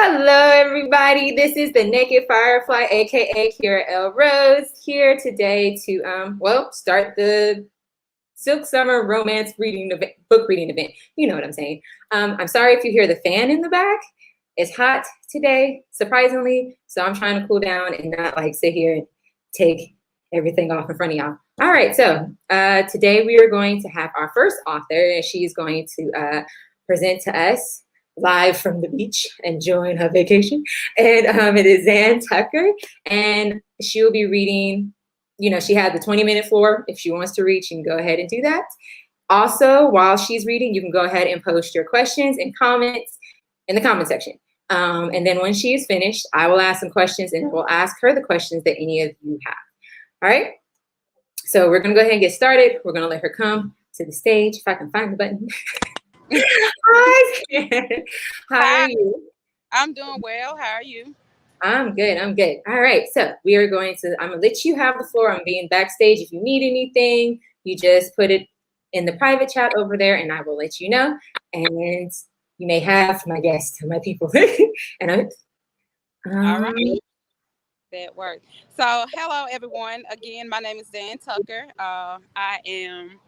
Hello, everybody. This is the Naked Firefly, aka Kira L. Rose, here today to start the Silk Summer Romance reading event, book reading event. You know what I'm saying. I'm sorry if you hear the fan in the back. It's hot today, surprisingly, so I'm trying to cool down and not like sit here and take everything off in front of y'all. All right, so today we are going to have our first author, and she's going to present to us live from the beach, enjoying her vacation. And it is Xan Tucker, and she will be reading. You know, she had the 20-minute floor. If she wants to read, she can go ahead and do that. Also, while she's reading, you can go ahead and post your questions and comments in the comment section. And then when she is finished, I will ask some questions and I will ask her the questions that any of you have. All right. So we're going to go ahead and get started. We're going to let her come to the stage if I can find the button. Hi. How are you? I'm doing well. How are you? I'm good. I'm good. All right. So I'm going to let you have the floor. I'm being backstage. If you need anything, you just put it in the private chat over there and I will let you know. And you may have my guests, my people. And All right. That works. So, hello, everyone. Again, my name is Xan Tucker. I am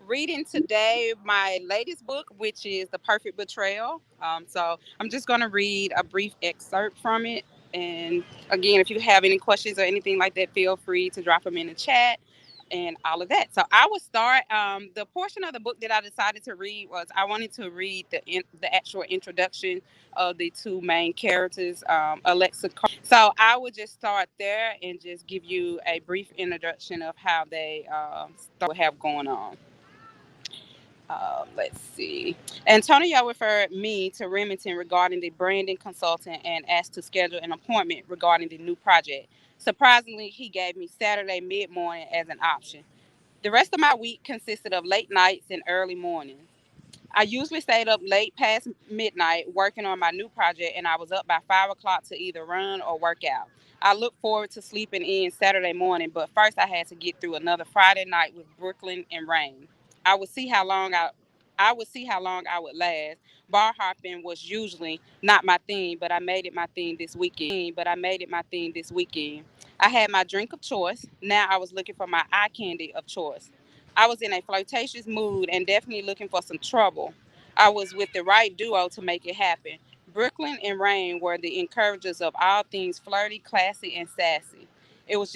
reading today my latest book, which is The Perfect Betrayal. So, I'm just going to read a brief excerpt from it. And again, if you have any questions or anything like that, feel free to drop them in the chat and all of that. So I will start. The portion of the book that I decided to read was I wanted to read the actual introduction of the two main characters, Alexa. So I would just start there and just give you a brief introduction of how they have going on. Let's see. Antonio referred me to Remington regarding the branding consultant and asked to schedule an appointment regarding the new project. Surprisingly, he gave me Saturday mid-morning as an option. The rest of my week consisted of late nights and early mornings. I usually stayed up late past midnight working on my new project, and I was up by 5 o'clock to either run or work out. I look forward to sleeping in Saturday morning, but first I had to get through another Friday night with Brooklyn and rain. I would see how long I would last. Bar hopping was usually not my thing, but I made it my thing this weekend. I had my drink of choice. Now I was looking for my eye candy of choice. I was in a flirtatious mood and definitely looking for some trouble. I was with the right duo to make it happen. Brooklyn and Rain were the encouragers of all things flirty, classy, and sassy. It was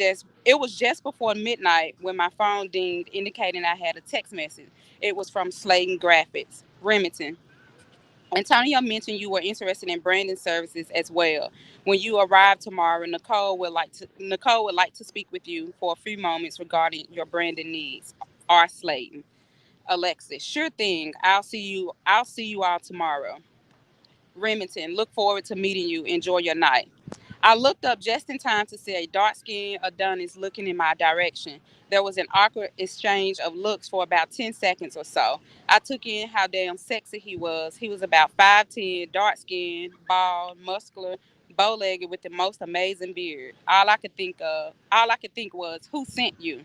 just before midnight when my phone dinged, indicating I had a text message. It was from Slayton Graphics, Remington. Antonio mentioned you were interested in branding services as well. When you arrive tomorrow, Nicole would like to speak with you for a few moments regarding your branding needs. R. Slayton. Alexis, sure thing. I'll see you all tomorrow. Remington, look forward to meeting you. Enjoy your night. I looked up just in time to see a dark skinned Adonis looking in my direction. There was an awkward exchange of looks for about 10 seconds or so. I took in how damn sexy he was. He was about 5'10, dark skinned, bald, muscular, bow legged with the most amazing beard. All I could think was, who sent you?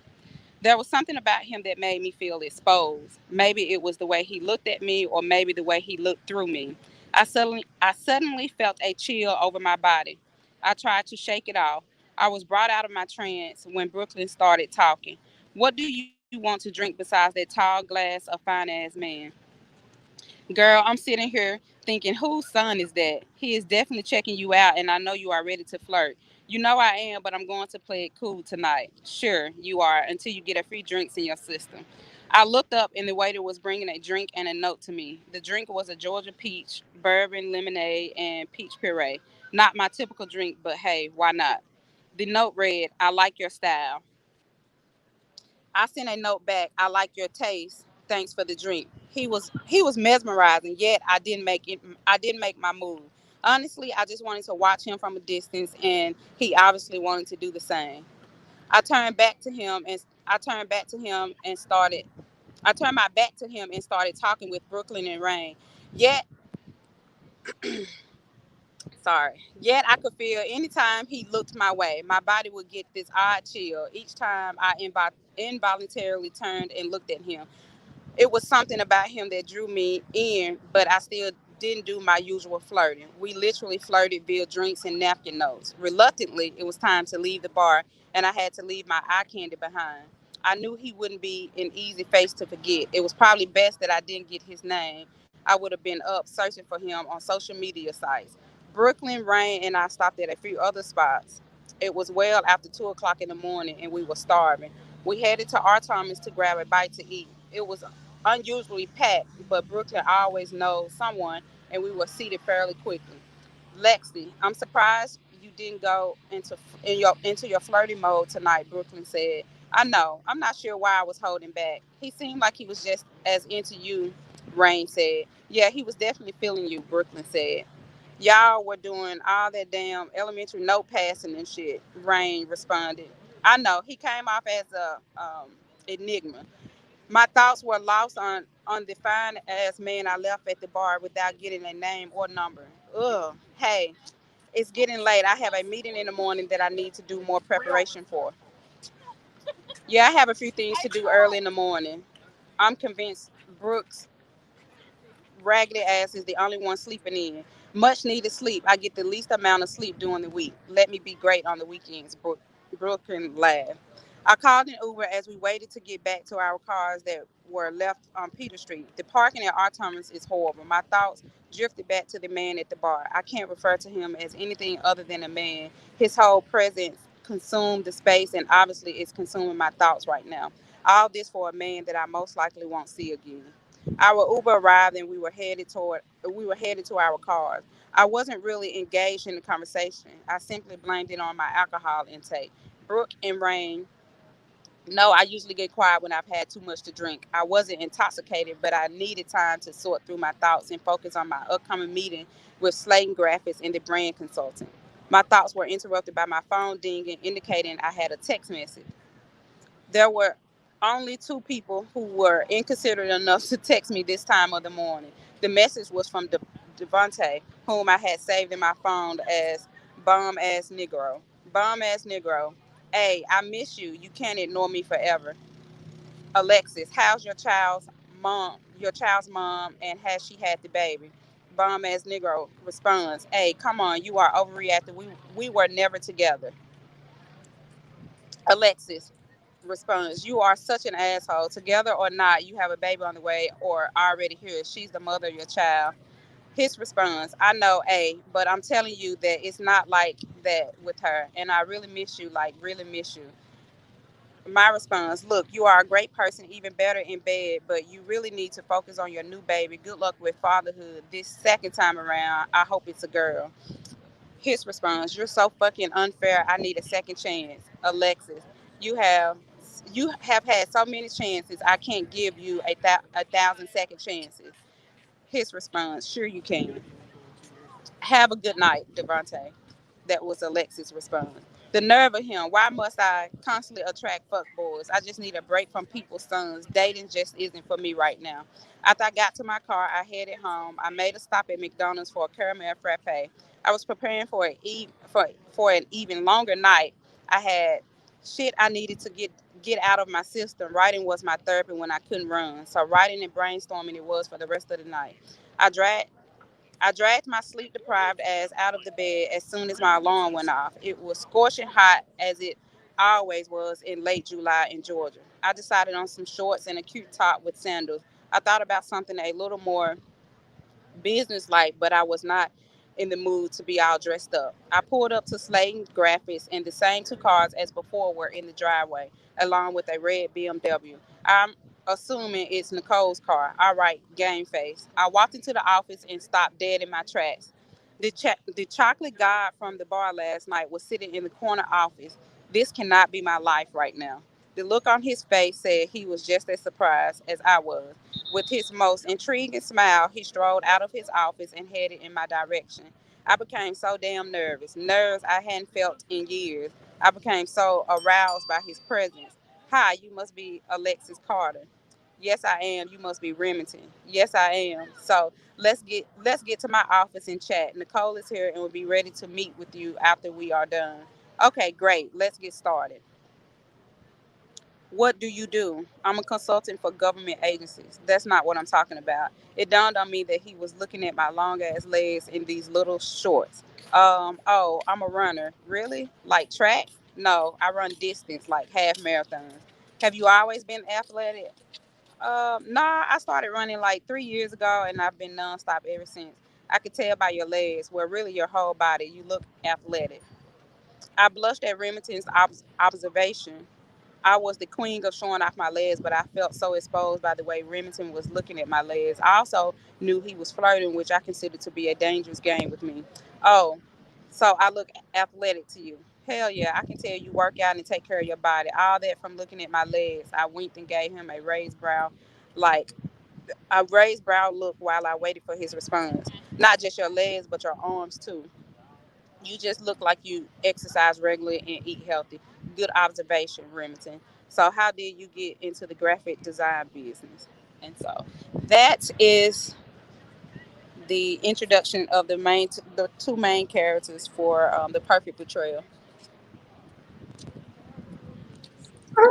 There was something about him that made me feel exposed. Maybe it was the way he looked at me, or maybe the way he looked through me. I suddenly felt a chill over my body. I tried to shake it off. I was brought out of my trance when Brooklyn started talking. What do you want to drink besides that tall glass of fine ass man? Girl, I'm sitting here thinking, whose son is that? He is definitely checking you out, and I know you are ready to flirt. You know I am, but I'm going to play it cool tonight. Sure, you are, until you get a free drinks in your system. I looked up, and the waiter was bringing a drink and a note to me. The drink was a Georgia peach, bourbon, lemonade, and peach puree. Not my typical drink, but hey, why not? The note read, I like your style. I sent a note back. I like your taste. Thanks for the drink. He was mesmerizing. Yet I didn't make my move. Honestly, I just wanted to watch him from a distance, and he obviously wanted to do the same. I turned back to him and I turned back to him and started. I turned my back to him and started talking with Brooklyn and Rain. Yet, Yet I could feel anytime he looked my way, my body would get this odd chill each time I involuntarily turned and looked at him. It was something about him that drew me in, but didn't do my usual flirting. We literally flirted via drinks and napkin notes. Reluctantly, it was time to leave the bar, and I had to leave my eye candy behind. I knew he wouldn't be an easy face to forget. It was probably best that I didn't get his name. I would have been up searching for him on social media sites. Brooklyn, Rain, and I stopped at a few other spots. It was well after 2 o'clock in the morning, and we were starving. We headed to our Thomas to grab a bite to eat. It was unusually packed, but Brooklyn always knows someone, and we were seated fairly quickly. Lexi, I'm surprised you didn't go into your flirty mode tonight, Brooklyn said. I know. I'm not sure why I was holding back. He seemed like he was just as into you, Rain said. Yeah, he was definitely feeling you, Brooklyn said. Y'all were doing all that damn elementary note passing and shit, Rain responded. I know. He came off as a enigma. My thoughts were lost on undefined as man I left at the bar without getting a name or number. Ugh. Hey, it's getting late. I have a meeting in the morning that I need to do more preparation for. Yeah, I have a few things to do early in the morning. I'm convinced Brooks raggedy ass is the only one sleeping in. Much needed sleep. I get the least amount of sleep during the week. Let me be great on the weekends, Brooklyn laughed. I called an Uber as we waited to get back to our cars that were left on Peter Street. The parking at our Thomas is horrible. My thoughts drifted back to the man at the bar. I can't refer to him as anything other than a man. His whole presence consumed the space and obviously it's consuming my thoughts right now. All this for a man that I most likely won't see again. Our Uber arrived and we were headed to our cars. I wasn't really engaged in the conversation. I simply blamed it on my alcohol intake. Brooke and Rain, no, I usually get quiet when I've had too much to drink. I wasn't intoxicated, but I needed time to sort through my thoughts and focus on my upcoming meeting with Slayton Graphics and the brand consultant. My thoughts were interrupted by my phone dinging, indicating I had a text message. There were only two people who were inconsiderate enough to text me this time of the morning. The message was from Devontae, whom I had saved in my phone as bum ass Negro. Bum ass Negro. Hey, I miss you. You can't ignore me forever. Alexis, how's your child's mom? Your child's mom, and has she had the baby? Bum ass Negro responds, "Hey, come on, you are overreacting. We were never together." Alexis responds, "You are such an asshole. Together or not, you have a baby on the way or already here. She's the mother of your child." His response, "I know, but I'm telling you that it's not like that with her. And I really miss you, like, really miss you." My response, "Look, you are a great person, even better in bed, but you really need to focus on your new baby. Good luck with fatherhood. This second time around, I hope it's a girl." His response, "You're so fucking unfair. I need a second chance." Alexis, you have you have had so many chances. I can't give you a thousand second chances. His response, "Sure you can. Have a good night, Devontae." That was Alexis' response. The nerve of him. Why must I constantly attract fuckboys? I just need a break from people's sons. Dating just isn't for me right now. After I got to my car, I headed home. I made a stop at McDonald's for a caramel frappe. I was preparing for an even longer night. I had shit I needed to get out of my system. Writing was my therapy when I couldn't run. So writing and brainstorming it was for the rest of the night. I dragged I dragged my sleep deprived ass out of the bed as soon as my alarm went off. It was scorching hot as it always was in late July in Georgia. I decided on some shorts and a cute top with sandals. I thought about something a little more business-like, but I was not in the mood to be all dressed up. I pulled up to Slayton Graphics, and the same two cars as before were in the driveway, along with a red BMW. I'm assuming it's Nicole's car. All right, game face. I walked into the office and stopped dead in my tracks. The chocolate god from the bar last night was sitting in the corner office. This cannot be my life right now. The look on his face said he was just as surprised as I was. With his most intriguing smile, he strolled out of his office and headed in my direction. I became so damn nervous, nerves I hadn't felt in years. I became so aroused by his presence. "Hi, you must be Alexis Carter." "Yes, I am. You must be Remington." "Yes, I am." "So let's get to my office and chat. Nicole is here and will be ready to meet with you after we are done." "Okay, great. Let's get started." What do you do? I'm a consultant for government agencies. That's not what I'm talking about. It dawned on me that he was looking at my long ass legs in these little shorts. Oh, I'm a runner. Really? Like track? No, I run distance, like half marathons. Have you always been athletic? Nah, I started running like 3 years ago, and I've been nonstop ever since. I could tell by your legs, well, really your whole body. You look athletic. I blushed at Remington's observation. I was the queen of showing off my legs, but I felt so exposed by the way Remington was looking at my legs. I also knew he was flirting, which I considered to be a dangerous game with me. Oh, so I look athletic to you. Hell yeah, I can tell you work out and take care of your body. All that from looking at my legs. I winked and gave him like a raised brow look while I waited for his response. Not just your legs, but your arms too. You just look like you exercise regularly and eat healthy. Good observation, Remington. So, how did you get into the graphic design business? And so, that is the introduction of the two main characters for the Perfect Betrayal.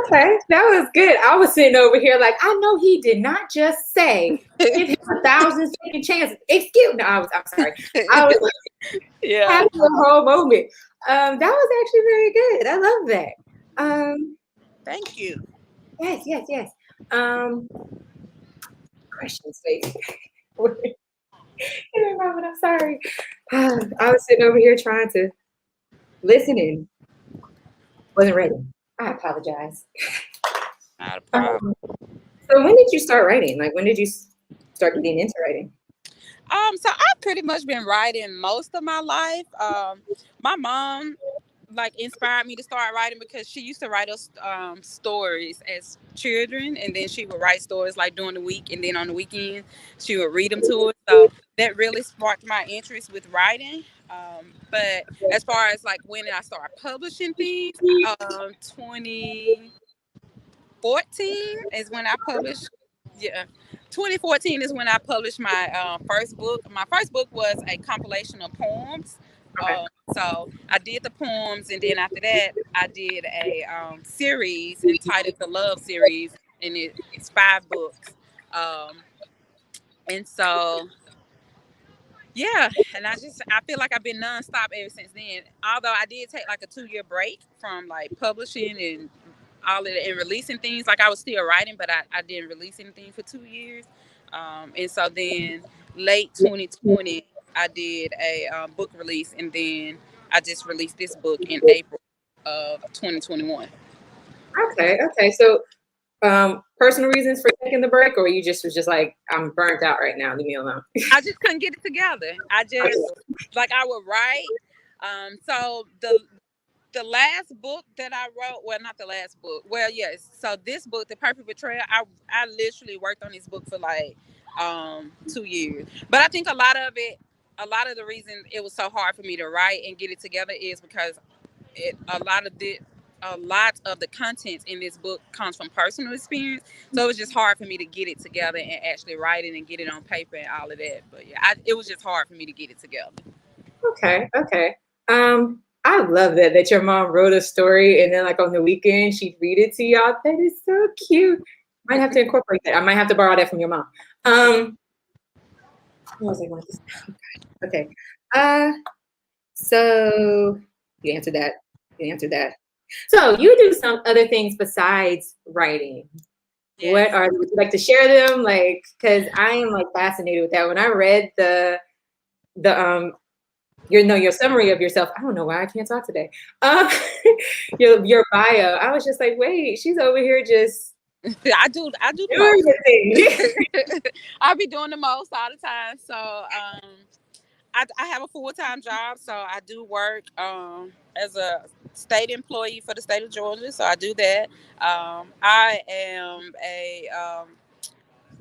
Okay, that was good. I was sitting over here like, I know he did not just say give him 1,000 second chances. Excuse me. I'm sorry. I was Yeah. having a whole moment. That was actually very good. I love that. Um, Thank you. yes, yes, yes. Um, questions, baby. In a moment, I'm sorry. I was sitting over here trying to listen and wasn't ready. I apologize. Not a problem. Um, so when did you start writing? Like when did you start getting into writing? So I've pretty much been writing most of my life. My mom like inspired me to start writing because she used to write us stories as children, and then she would write stories like during the week, and then on the weekend she would read them to us. So that really sparked my interest with writing. But as far as like when I started publishing things, 2014 is when I published. Yeah, 2014 is when I published my first book. My first book was a compilation of poems. Okay. So I did the poems, and then after that, I did a series entitled the Love Series, and it's 5 books. Um, and so yeah, and I feel like I've been nonstop ever since then. Although I did take like a 2 year break from like publishing and all of it and releasing things. Like I was still writing, but I didn't release anything for 2 years. And so then late 2020, I did a book release, and then I just released this book in April of 2021. Okay. Okay. So personal reasons for taking the break, or you just was just like, I'm burnt out right now, leave me alone. I just couldn't get it together. I just like I would write. So the last book that I wrote, well, not the last book. Well, yes. So this book, The Perfect Betrayal, I literally worked on this book for like 2 years. But I think a lot of the reason it was so hard for me to write and get it together is because it a lot of the content in this book comes from personal experience. So it was just hard for me to get it together and actually write it and get it on paper and all of that. But yeah, it was just hard for me to get it together. Okay. Okay. I love that your mom wrote a story and then like on the weekend she'd read it to y'all. That is so cute. Might have to incorporate that. I might have to borrow that from your mom. What was I going to say? Okay. Uh, so you answered that. You answered that. So you do some other things besides writing. Yes. Would you like to share them? Like, because I am like fascinated with that. When I read the your summary of yourself, I don't know why I can't talk today. Um, your bio, I was just like, wait, she's over here just I do the doing most. the thing. I be doing the most all the time. So I have a full-time job, so I do work as a state employee for the state of Georgia. So I do that. I am a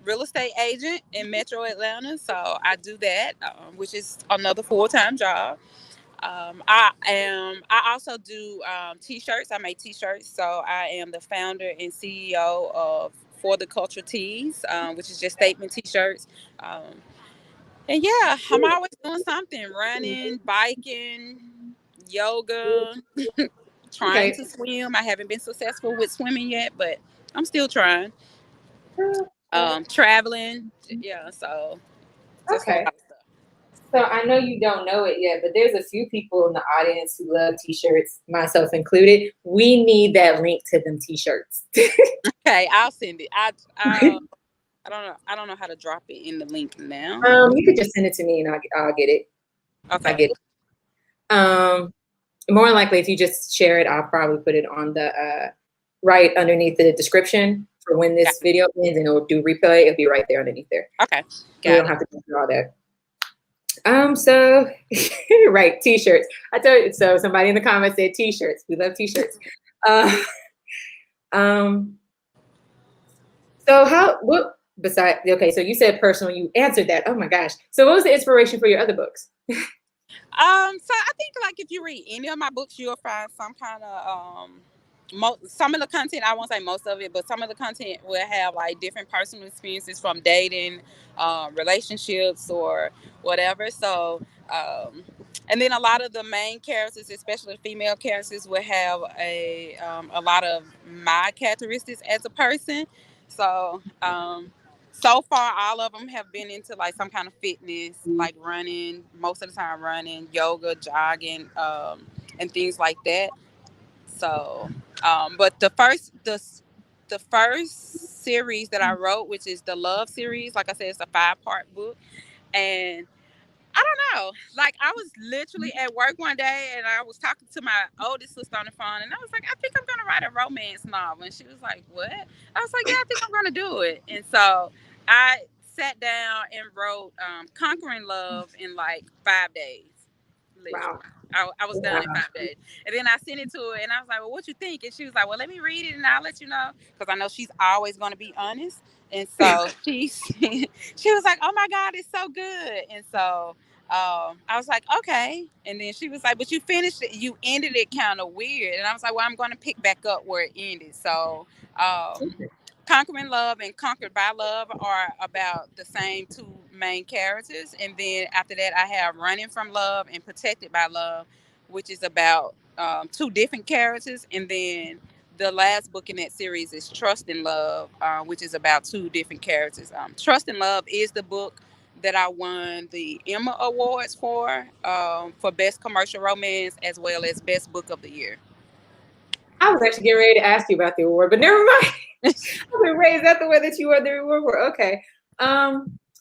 real estate agent in Metro Atlanta, so I do that, which is another full-time job. I also do t-shirts. I make t-shirts, so I am the founder and CEO of For the Culture Tees, which is just statement t-shirts. Um, and yeah, I'm always doing something: running, biking, yoga. trying to swim. I haven't been successful with swimming yet, but I'm still trying. Traveling, yeah. So just a lot Okay. of stuff. So I know you don't know it yet, but there's a few people in the audience who love t-shirts, myself included. We need that link to them t-shirts. Okay, I'll send it. I don't know. I don't know how to drop it in the link now. You could just send it to me and I'll get it. Okay. I get it. More likely, if you just share it, I'll probably put it on the right underneath the description for when this video ends, and it'll do replay. It'll be right there underneath there. Okay. We don't have to go through all that. So right, t-shirts. I told you. So somebody in the comments said t-shirts. We love t-shirts. So besides, okay, so you said personal, you answered that. Oh my gosh. So what was the inspiration for your other books? So I think like if you read any of my books, you'll find some kind of some of the content, I won't say most of it, but some of the content will have like different personal experiences from dating, relationships, or whatever. So and then a lot of the main characters, especially female characters, will have a lot of my characteristics as a person. So so far all of them have been into like some kind of fitness, like running, most of the time running, yoga, jogging, and things like that. So but the first series that I wrote, which is the love series, like I said, it's a 5-part book. And I don't know. Like I was literally at work one day and I was talking to my oldest sister on the phone and I was like, I think I'm gonna write a romance novel. And she was like, what? I was like, yeah, I think I'm gonna do it. And so I sat down and wrote Conquering Love in like 5 days. Literally. Wow. I was done in 5 days. And then I sent it to her and I was like, well, what you think? And she was like, well, let me read it and I'll let you know. Because I know she's always going to be honest. And so she was like, oh my God, it's so good. And so I was like, okay. And then she was like, but you finished it. You ended it kind of weird. And I was like, well, I'm going to pick back up where it ended. So Conquering Love and Conquered by Love are about the same two main characters. And then after that, I have Running from Love and Protected by Love, which is about two different characters. And then the last book in that series is Trust in Love, which is about two different characters. Trust in Love is the book that I won the Emma Awards for Best Commercial Romance as well as Best Book of the Year. I was actually getting ready to ask you about the award, but never mind. I've been raised that the way that you won the award for. Okay.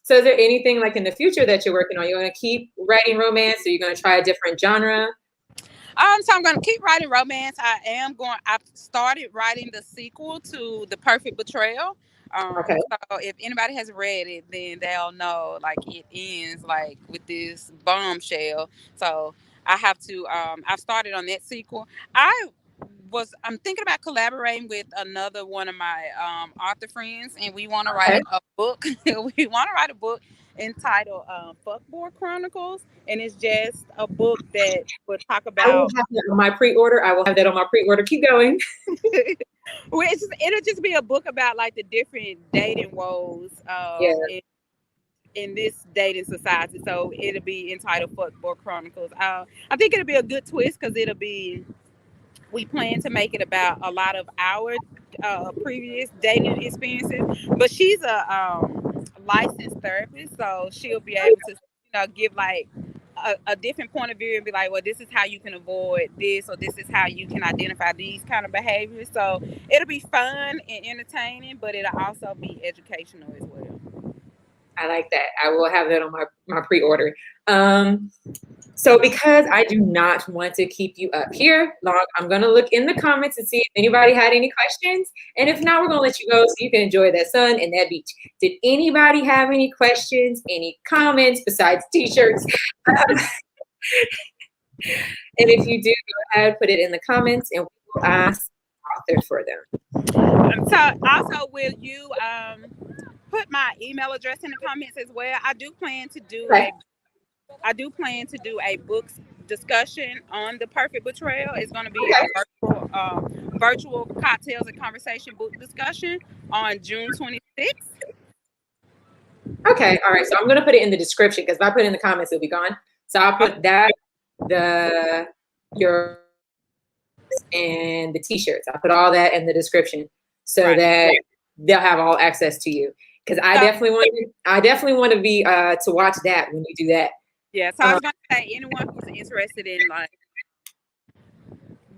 So is there anything like in the future that you're working on? You're going to keep writing romance, or you're going to try a different genre? So I'm going to keep writing romance. I've started writing the sequel to The Perfect Betrayal. Okay. So if anybody has read it, then they'll know like it ends like with this bombshell. So I have to, I've started on that sequel. I'm thinking about collaborating with another one of my author friends, and we want to write a book. We want to write a book entitled Fuckboy Chronicles, and it's just a book that would talk about. I will have that on my pre-order. I will have that on my pre-order. Keep going. It'll just be a book about like the different dating woes in this dating society. So it'll be entitled Fuckboy Chronicles. I think it'll be a good twist because we plan to make it about a lot of our previous dating experiences. But she's a licensed therapist, so she'll be able to give like a different point of view and be like, well, this is how you can avoid this, or this is how you can identify these kind of behaviors. So it'll be fun and entertaining, but it'll also be educational as well. I like that. I will have that on my pre-order. So because I do not want to keep you up here long, I'm going to look in the comments and see if anybody had any questions. And if not, we're going to let you go so you can enjoy that sun and that beach. Did anybody have any questions, any comments besides t-shirts? And if you do, go ahead, put it in the comments and we will ask the author for them. So also, will you put my email address in the comments as well? I do plan to do a book discussion on The Perfect Betrayal. It's going to be a virtual cocktails and conversation book discussion on June 26th. Okay, all right. So I'm going to put it in the description because if I put it in the comments, it'll be gone. So I'll put that, your and the t-shirts. I put all that in the description so Right. that they'll have all access to you. Because I definitely want to be to watch that when you do that. Yeah, so I was gonna say anyone who's interested in like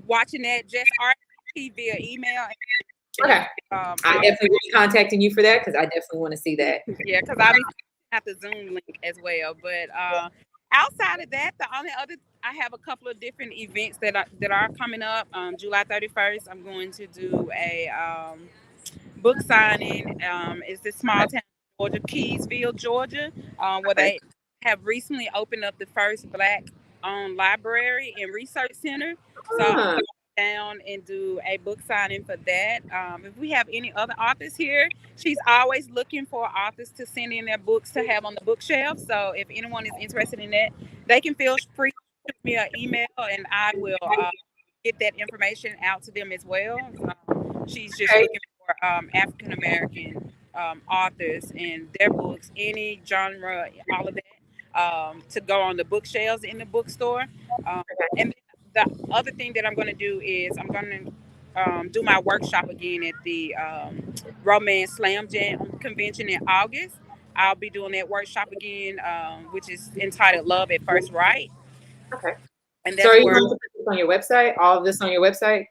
watching that, just RSVP via email. Okay. I definitely will be contacting you for that because I definitely want to see that. Yeah, because I'll be at the Zoom link as well. But outside of that, the only other I have a couple of different events that are coming up. July 31st, I'm going to do a book signing. It's the small town Georgia, Keysville, Georgia, where they have recently opened up the first Black-owned library and research center. So I'm going down and do a book signing for that. If we have any other authors here, she's always looking for authors to send in their books to have on the bookshelf. So if anyone is interested in that, they can feel free to shoot me an email and I will get that information out to them as well. She's just looking for African American authors and their books, any genre, all of that, to go on the bookshelves in the bookstore. And the other thing that I'm going to do is I'm going to do my workshop again at the Romance Slam Jam convention in August. I'll be doing that workshop again, which is entitled Love at First Right. Okay. And so are you going to put this on your website? All of this on your website?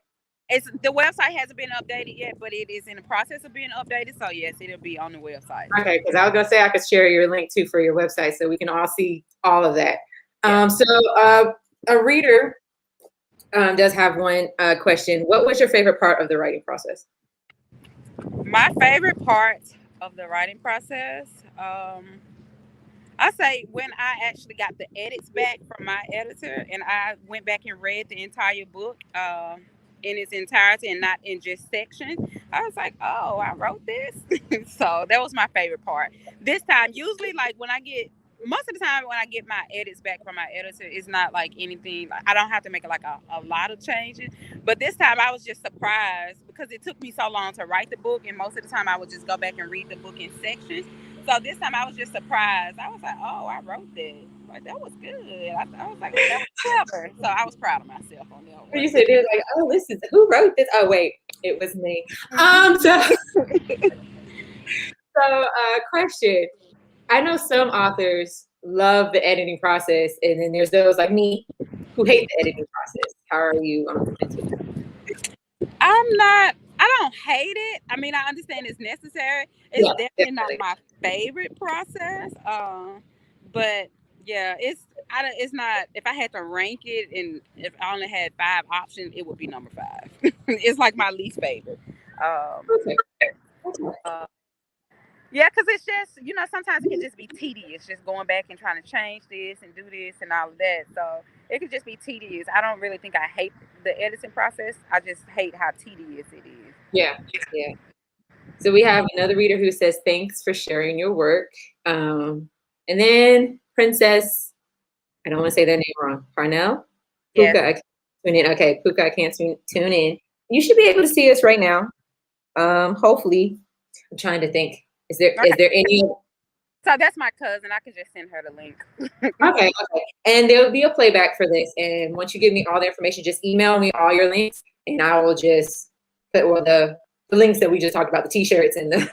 The website hasn't been updated yet, but it is in the process of being updated. So yes, it'll be on the website. Okay, because I was gonna say I could share your link too for your website so we can all see all of that. Yeah. So a reader does have one question. What was your favorite part of the writing process? My favorite part of the writing process, I say when I actually got the edits back from my editor and I went back and read the entire book in its entirety and not in just sections. I was like, oh, I wrote this. So that was my favorite part. This time, usually like most of the time when I get my edits back from my editor, it's not like anything. I don't have to make like a lot of changes. But this time I was just surprised because it took me so long to write the book. And most of the time I would just go back and read the book in sections. So this time I was just surprised. I was like, oh, I wrote that. Like, that was good. I was like, that was clever. So I was proud of myself on that one. You said it was like, oh, this is, who wrote this? Oh, wait, it was me. So question. I know some authors love the editing process, and then there's those like me who hate the editing process. How are you into it? I don't hate it. I mean, I understand it's necessary. It's definitely not my favorite process. But yeah, it's not. If I had to rank it, and if I only had 5 options, it would be number 5. It's like my least favorite. Yeah, because it's just, sometimes it can just be tedious, just going back and trying to change this and do this and all of that. So it could just be tedious. I don't really think I hate the editing process. I just hate how tedious it is. Yeah. So we have another reader who says, thanks for sharing your work. And then Princess, I don't want to say that name wrong. Parnell? Yes. Puka, I can't tune in. Okay, Puka, I can't tune in. You should be able to see us right now. Hopefully. I'm trying to think. Is there any? So that's my cousin. I can just send her the link. Okay. And there'll be a playback for this. And once you give me all the information, just email me all your links, and I will just put the links that we just talked about, the t-shirts and the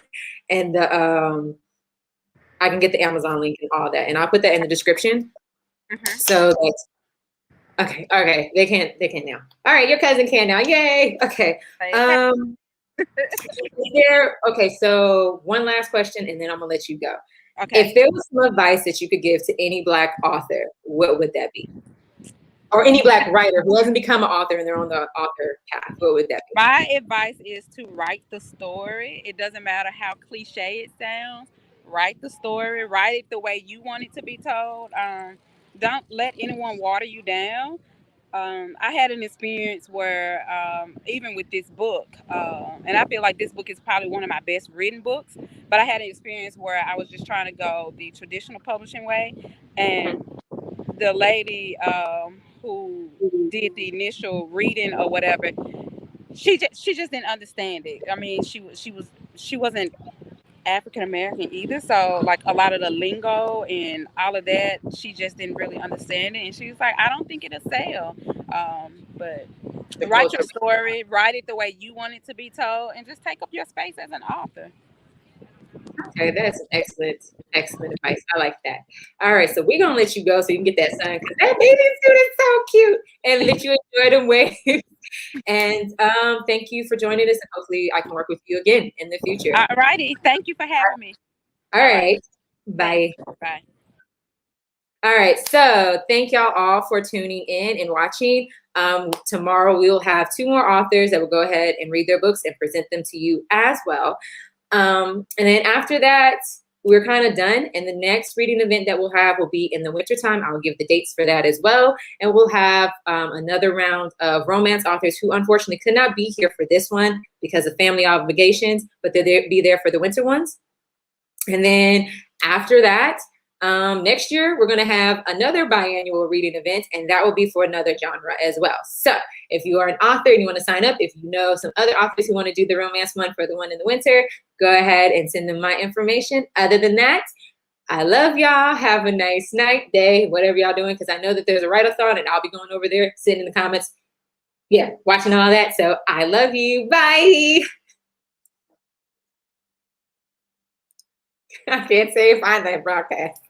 I can get the Amazon link and all that, and I'll put that in the description. Mm-hmm. So that's okay. They can now. All right, your cousin can now. Yay. Okay. So one last question, and then I'm gonna let you go. Okay. If there was some advice that you could give to any Black author, what would that be? Or any Black writer who hasn't become an author and they're on the author path, what would that be? My advice is to write the story. It doesn't matter how cliche it sounds. Write the story. Write it the way you want it to be told. Don't let anyone water you down. I had an experience where even with this book, and I feel like this book is probably one of my best written books, but I had an experience where I was just trying to go the traditional publishing way, and the lady who did the initial reading or whatever, she just didn't understand it. I mean, she wasn't African American either, so like a lot of the lingo and all of that, she just didn't really understand it, and she was like, I don't think it'll sell. But The Write your culture. story, write it the way you want it to be told, and just take up your space as an author. Okay, that's an excellent advice. I like that. All right, so we're gonna let you go so you can get that sun because that bathing suit is so cute, and let you enjoy them waves. And thank you for joining us, and hopefully I can work with you again in the future. All righty. Thank you for having me. All All right. right, bye. Thanks. Bye. All right, so thank y'all all for tuning in and watching. Tomorrow we will have 2 more authors that will go ahead and read their books and present them to you as well. And then after that, we're kind of done. And the next reading event that we'll have will be in the wintertime. I'll give the dates for that as well. And we'll have another round of romance authors who unfortunately could not be here for this one because of family obligations, but they'll be there for the winter ones. And then after that, next year, we're going to have another biannual reading event, and that will be for another genre as well. So if you are an author and you want to sign up, if you know some other authors who want to do the romance one for the one in the winter, go ahead and send them my information. Other than that, I love y'all. Have a nice night, day, whatever y'all doing, because I know that there's a write-a-thon, and I'll be going over there, sitting in the comments, yeah, watching all that. So I love you. Bye. I can't say it, find that broadcast.